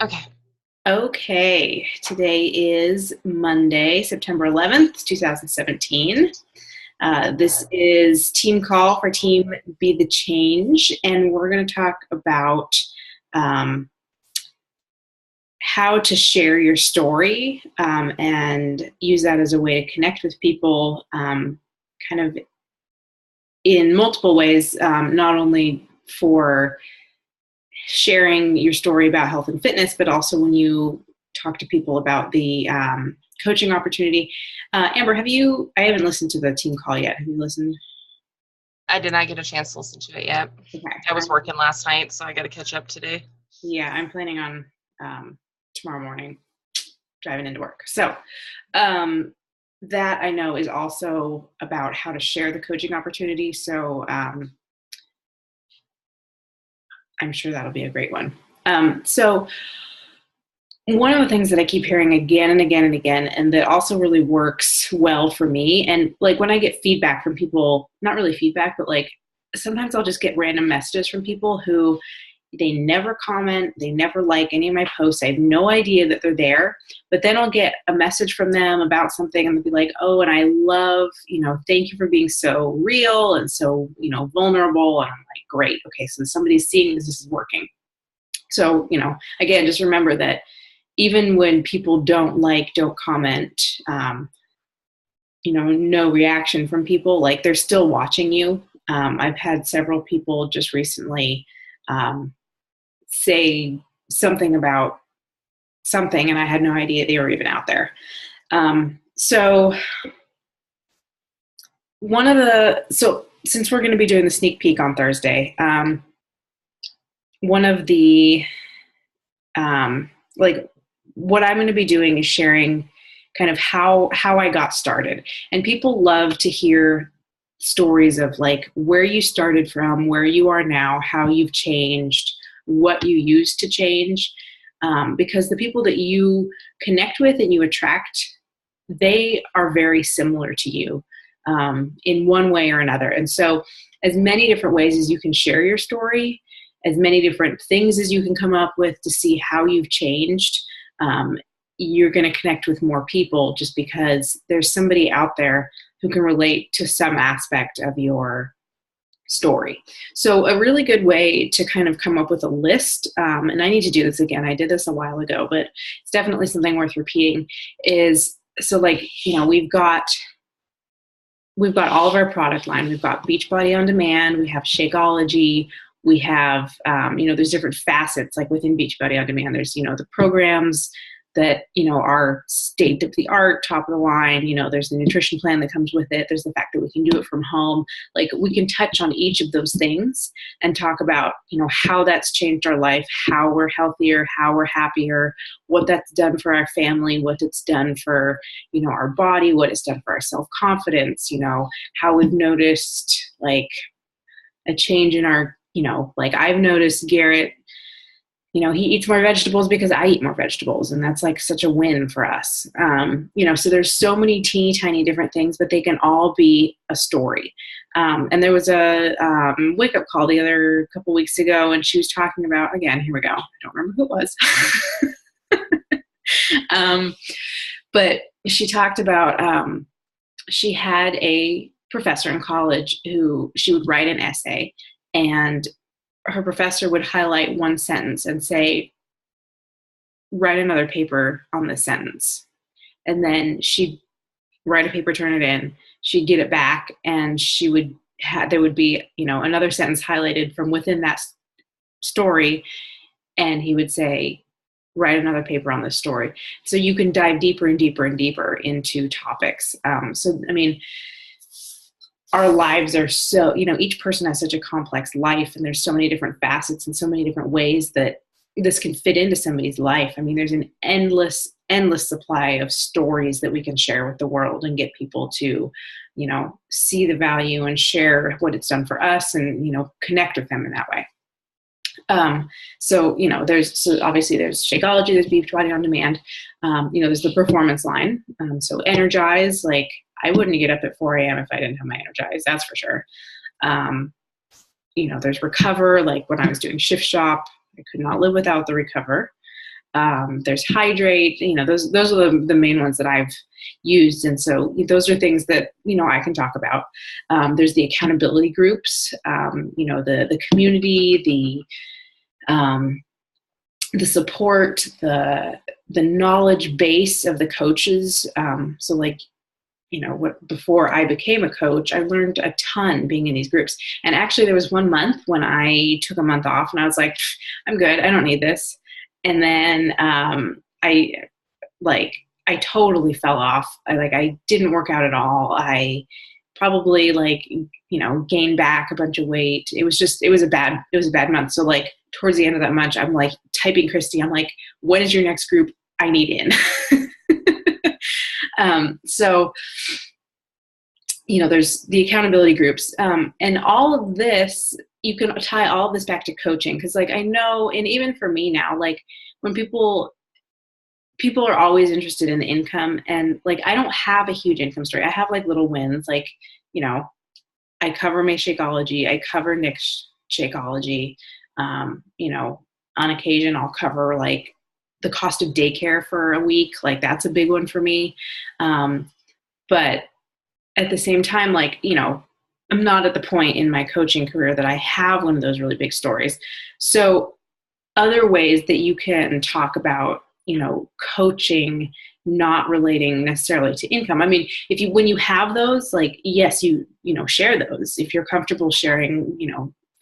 Okay. Okay, today is Monday, September 11th, 2017. This is team call for Team Be the Change, and we're going to talk about um, how to share your story and use that as a way to connect with people kind of in multiple ways, not only for sharing your story about health and fitness, but also when you talk to people about the coaching opportunity. Amber, I haven't listened to the team call yet. Have you listened? I did not get a chance to listen to it yet. Okay. I was working last night, so I got to catch up today. Yeah, I'm planning on tomorrow morning driving into work. So that I know is also about how to share the coaching opportunity. So I'm sure that'll be a great one. So one of the things that I keep hearing again and again and again, and that also really works well for me, and like when I get feedback from people, not really feedback, but like sometimes I'll just get random messages from people who they never comment, they never like any of my posts. I have no idea that they're there, but then I'll get a message from them about something and they'll be like, oh, and I love, thank you for being so real and so, vulnerable. And I'm like, great. Okay. So somebody's seeing this is working. So, again, just remember that even when people don't comment, no reaction from people, like they're still watching you. I've had several people just recently say something about something, and I had no idea they were even out there. So since we're going to be doing the sneak peek on Thursday, one of the what I'm going to be doing is sharing kind of how I got started. And people love to hear stories of like where you started from, where you are now, how you've changed, what you used to change. Because the people that you connect with and you attract, they are very similar to you in one way or another. And so as many different ways as you can share your story, as many different things as you can come up with to see how you've changed, you're going to connect with more people just because there's somebody out there who can relate to some aspect of your story. So a really good way to kind of come up with a list, and I need to do this again, I did this a while ago, but it's definitely something worth repeating, is so like, we've got all of our product line. We've got Beachbody On Demand, we have Shakeology, we have, there's different facets like within Beachbody On Demand. There's, the programs that, are state of the art, top of the line, there's the nutrition plan that comes with it. There's the fact that we can do it from home. Like we can touch on each of those things and talk about, how that's changed our life, how we're healthier, how we're happier, what that's done for our family, what it's done for, our body, what it's done for our self-confidence, how we've noticed like a change in our, like I've noticed Garrett, he eats more vegetables because I eat more vegetables. And that's like such a win for us. So there's so many teeny tiny different things, but they can all be a story. And there was a wake up call the other couple weeks ago, and she was talking about, again, here we go. I don't remember who it was. But she talked about, she had a professor in college who she would write an essay, and her professor would highlight one sentence and say, write another paper on this sentence. And then she'd write a paper, turn it in, she'd get it back, and there would be, another sentence highlighted from within that story. And he would say, write another paper on this story. So you can dive deeper and deeper and deeper into topics. Our lives are so, each person has such a complex life, and there's so many different facets and so many different ways that this can fit into somebody's life. I mean, there's an endless supply of stories that we can share with the world and get people to, see the value and share what it's done for us and, connect with them in that way. Obviously there's Shakeology, there's Beachbody On Demand. There's the performance line. So Energize, like I wouldn't get up at 4 a.m. if I didn't have my Energize, that's for sure. There's Recover, like when I was doing Shift Shop, I could not live without the Recover. There's Hydrate, those are the main ones that I've used. And so those are things that, I can talk about. There's the accountability groups, the community, the support, the knowledge base of the coaches. So like, before I became a coach, I learned a ton being in these groups. And actually there was one month when I took a month off and I was like, I'm good. I don't need this. And then I totally fell off. I didn't work out at all. I probably gained back a bunch of weight. It was a bad month. So like towards the end of that month, I'm like typing Christy. I'm like, when is your next group? I need in. So there's the accountability groups, and all of this, you can tie all of this back to coaching. Cause I know, and even for me now, when people are always interested in the income, and I don't have a huge income story. I have little wins. I cover May Shakeology. I cover Nick's Shakeology. On occasion I'll cover the cost of daycare for a week. That's a big one for me. But at the same time, I'm not at the point in my coaching career that I have one of those really big stories. So other ways that you can talk about, coaching, not relating necessarily to income. I mean, when you have those, yes, you share those. If you're comfortable sharing,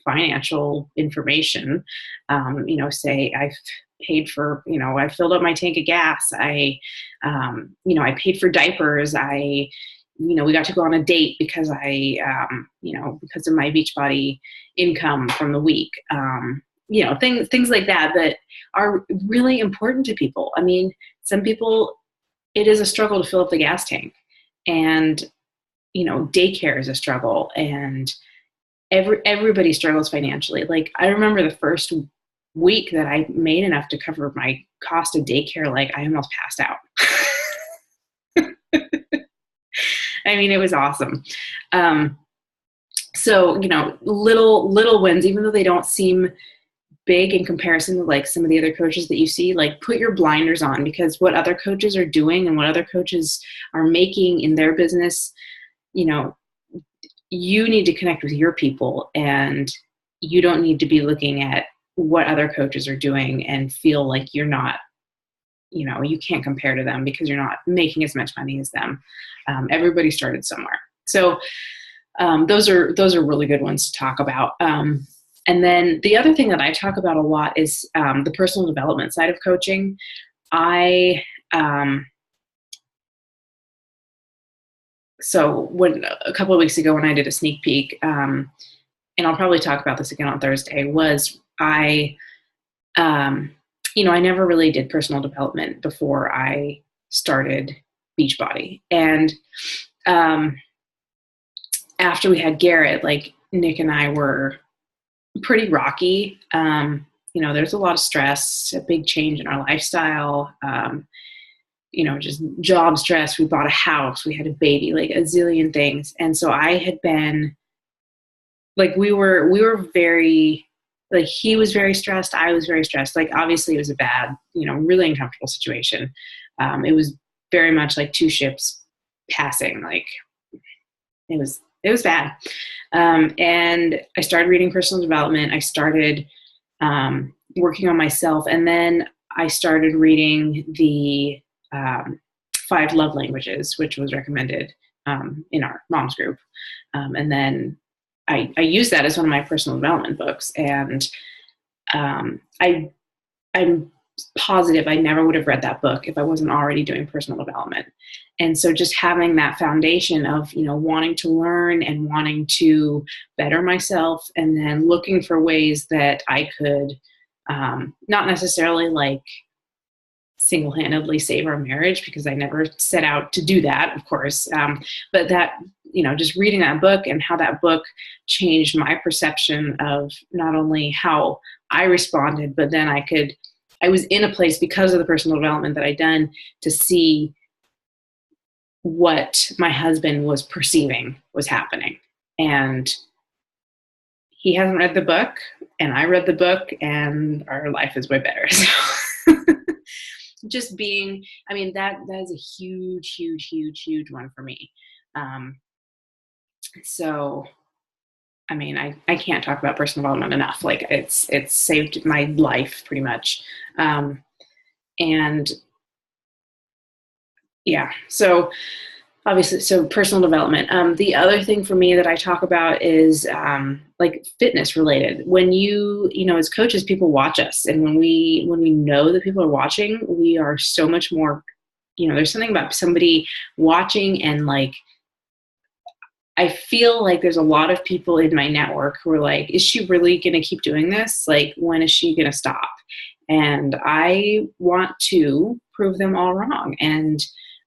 financial information, say I've paid for, I filled up my tank of gas. I paid for diapers. We got to go on a date because because of my Beachbody income from the week. Things like that are really important to people. I mean, some people, it is a struggle to fill up the gas tank, and, daycare is a struggle, and everybody struggles financially. I remember the first week that I made enough to cover my cost of daycare, I almost passed out. I mean, it was awesome. So, little wins, even though they don't seem big in comparison to some of the other coaches that you see, put your blinders on, because what other coaches are doing and what other coaches are making in their business, you need to connect with your people, and you don't need to be looking at what other coaches are doing and feel like you're not, you can't compare to them because you're not making as much money as them. Everybody started somewhere. So those are really good ones to talk about. And then the other thing that I talk about a lot is the personal development side of coaching. So a couple of weeks ago when I did a sneak peek, and I'll probably talk about this again on Thursday, was I never really did personal development before I started Beachbody. And after we had Garrett, Nick and I were pretty rocky. There's a lot of stress, a big change in our lifestyle, just job stress. We bought a house, we had a baby, a zillion things. And so I had been we were very, he was very stressed. I was very stressed. Obviously it was a bad, really uncomfortable situation. It was very much like two ships passing. It was bad. And I started reading personal development. I started working on myself. And then I started reading the 5 love languages, which was recommended in our mom's group. And then I used that as one of my personal development books. And I'm positive I never would have read that book if I wasn't already doing personal development. And so just having that foundation of, wanting to learn and wanting to better myself, and then looking for ways that I could not necessarily single-handedly save our marriage, because I never set out to do that, of course. But that, just reading that book and how that book changed my perception of not only how I responded, but then I was in a place because of the personal development that I'd done to see what my husband was perceiving was happening. And he hasn't read the book, and I read the book, and our life is way better. So just being, I mean, that is a huge, huge, huge, huge one for me. So, I mean, I can't talk about personal development enough. Like it's saved my life pretty much. And yeah, so obviously, so personal development. The other thing for me that I talk about is like fitness related. When you know, as coaches, people watch us, and when we know that people are watching, we are so much more, you know, there's something about somebody watching, and like, I feel like there's a lot of people in my network who are like, is she really going to keep doing this? Like, when is she going to stop? And I want to prove them all wrong. And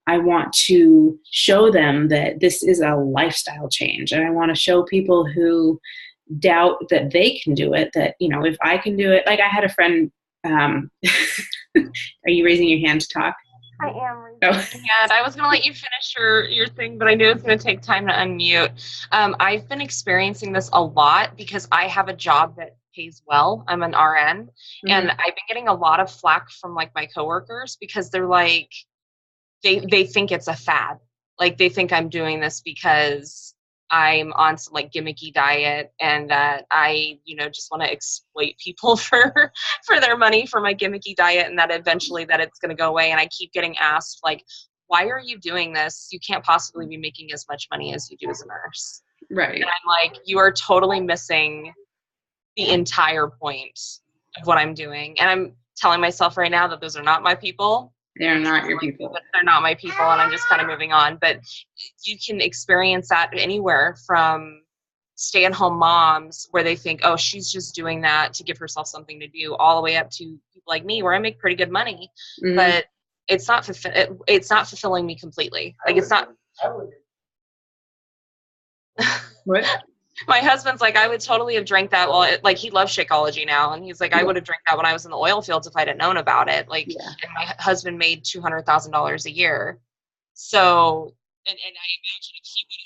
I want to show them that this is a lifestyle change. And I want to show people who doubt that they can do it, that, you know, if I can do it, like I had a friend, are you raising your hand to talk? I am. Oh. Yeah, I was going to let you finish your thing, but I knew it was going to take time to unmute. I've been experiencing this a lot because I have a job that pays well. I'm an RN, and I've been getting a lot of flack from like my coworkers because they're like, they think it's a fad. Like they think I'm doing this because I'm on some like gimmicky diet, and that I, you know, just want to exploit people for their money for my gimmicky diet, and that eventually that it's going to go away. And I keep getting asked like, why are you doing this? You can't possibly be making as much money as you do as a nurse. Right. And I'm like, you are totally missing the entire point of what I'm doing. And I'm telling myself right now that those are not my people. They're not your people. But they're not my people, and I'm just kind of moving on. But you can experience that anywhere from stay-at-home moms where they think, oh, she's just doing that to give herself something to do, all the way up to people like me where I make pretty good money, but it's not fulfilling me completely. Like it's not. What? My husband's like, I would totally have drank that. Well, like he loves Shakeology now. And he's like, I would have drank that when I was in the oil fields if I hadn't known about it. Like, and my husband made $200,000 a year. So, and I imagine if he would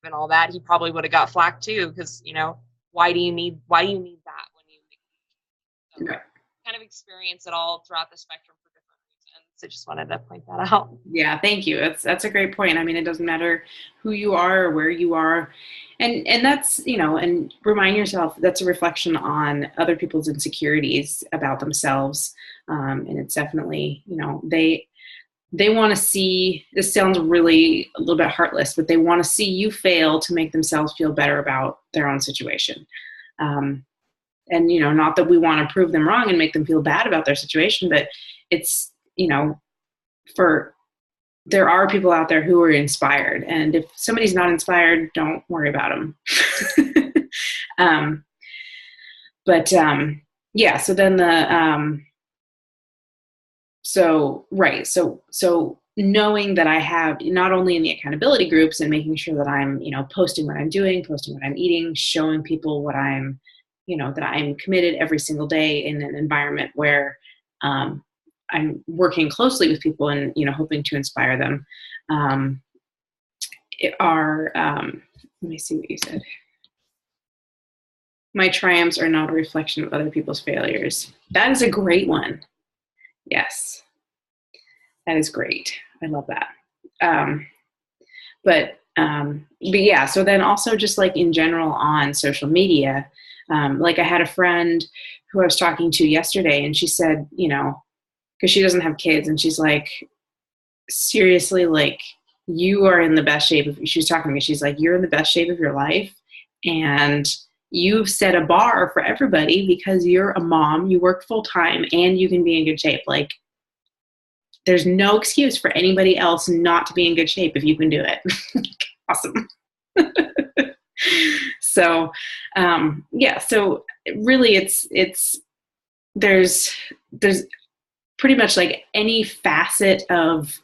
have been all that, he probably would have got flack too. Cause you know, why do you need that when you make kind of experience it all throughout the spectrum for different reasons. I just wanted to point that out. Yeah, thank you. That's a great point. I mean, it doesn't matter who you are or where you are. And that's, you know, and remind yourself that's a reflection on other people's insecurities about themselves. And it's definitely, you know, they want to see, this sounds really a little bit heartless, but they want to see you fail to make themselves feel better about their own situation. And, you know, not that we want to prove them wrong and make them feel bad about their situation, but it's, you know, there are people out there who are inspired. And if somebody's not inspired, don't worry about them. Yeah, so then so knowing that I have not only in the accountability groups and making sure that I'm, you know, posting what I'm doing, posting what I'm eating, showing people what I'm, you know, that I'm committed every single day in an environment where I'm working closely with people and, you know, hoping to inspire them. Let me see what you said. My triumphs are not a reflection of other people's failures. That is a great one. Yes, that is great. I love that. But yeah, so then also just like in general on social media, like I had a friend who I was talking to yesterday, and she said, you know, because she doesn't have kids, and she's like, seriously, like you are in the best shape of, she was talking to me, she's like, you're in the best shape of your life, and you've set a bar for everybody because you're a mom, you work full time, and you can be in good shape. Like there's no excuse for anybody else not to be in good shape if you can do it. Awesome. So, yeah, so really there's pretty much like any facet of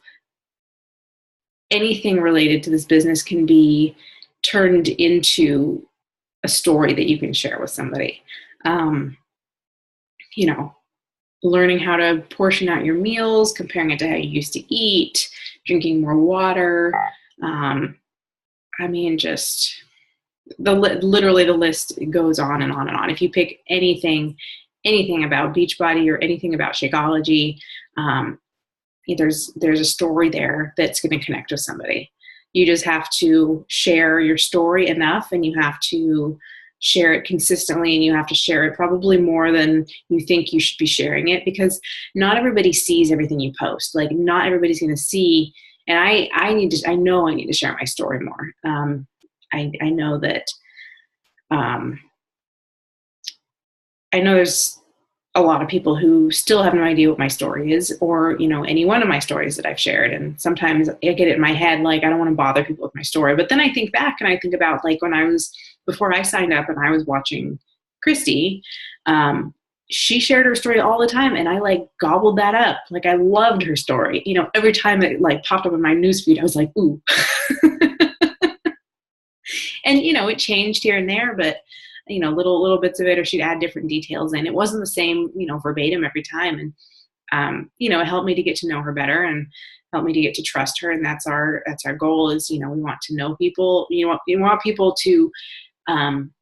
anything related to this business can be turned into a story that you can share with somebody. You know, learning how to portion out your meals, comparing it to how you used to eat, drinking more water. I mean, just literally the list goes on and on and on. If you pick anything anything about Beachbody or anything about Shakeology, there's a story there that's going to connect with somebody. You just have to share your story enough, and you have to share it consistently, and you have to share it probably more than you think you should be sharing it, because not everybody sees everything you post. Like, not everybody's going to see. And I know I need to share my story more. I know that, I know there's a lot of people who still have no idea what my story is, or, any one of my stories that I've shared. And sometimes I get it in my head, like, I don't want to bother people with my story. But then I think back and I think about, like, before I signed up and I was watching Christy, she shared her story all the time, and I like gobbled that up. Like, I loved her story. Every time it like popped up in my newsfeed, I was like, ooh. And, it changed here and there, but little bits of it, or she'd add different details in. It wasn't the same, verbatim every time. And, it helped me to get to know her better and helped me to get to trust her. And that's our goal is, we want to know people. You want people to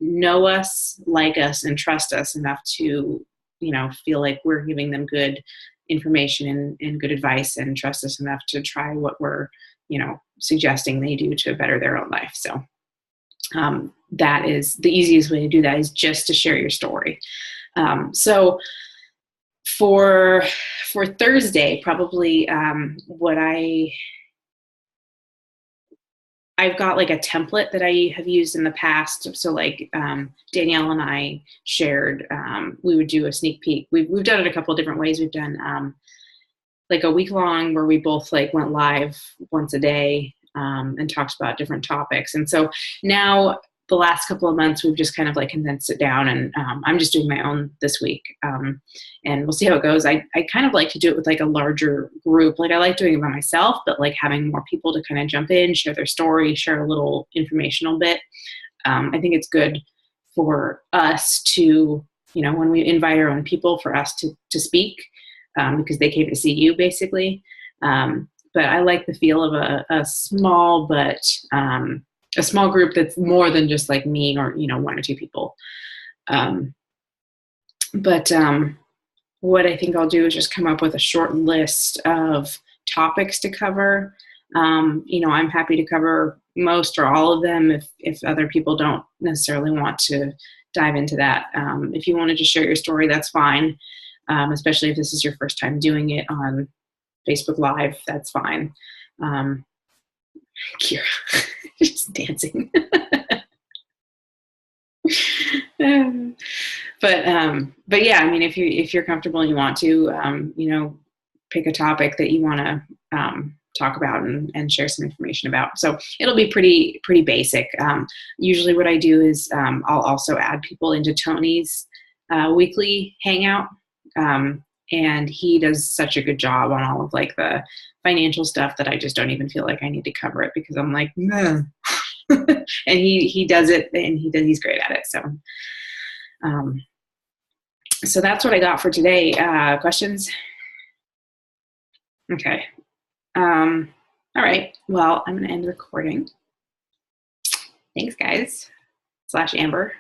know us, like us, and trust us enough to, feel like we're giving them good information and good advice, and trust us enough to try what we're, suggesting they do to better their own life. So that is the easiest way to do that, is just to share your story. So for Thursday, probably what I've got like a template that I have used in the past. So like Danielle and I shared, we would do a sneak peek. We've done it a couple of different ways. We've done like a week long where we both like went live once a day and talked about different topics. And so now the last couple of months, we've just kind of like condensed it down, and I'm just doing my own this week. And we'll see how it goes. I kind of like to do it with like a larger group. Like, I like doing it by myself, but like having more people to kind of jump in, share their story, share a little informational bit. I think it's good for us to, when we invite our own people, for us to speak, because they came to see you basically. But I like the feel of a small, but a small group that's more than just like me or, one or two people. But what I think I'll do is just come up with a short list of topics to cover. I'm happy to cover most or all of them if other people don't necessarily want to dive into that. If you want to just share your story, that's fine. Especially if this is your first time doing it on Facebook Live, that's fine. Kira, just dancing. But yeah, I mean, if you're comfortable and you want to, pick a topic that you want to talk about and share some information about. So it'll be pretty basic. Usually what I do is I'll also add people into Tony's weekly hangout. And he does such a good job on all of like the financial stuff that I just don't even feel like I need to cover it, because I'm like, no. And he does it, and he's great at it. So that's what I got for today. Questions? Okay. All right. Well, I'm going to end the recording. Thanks, guys. /Amber.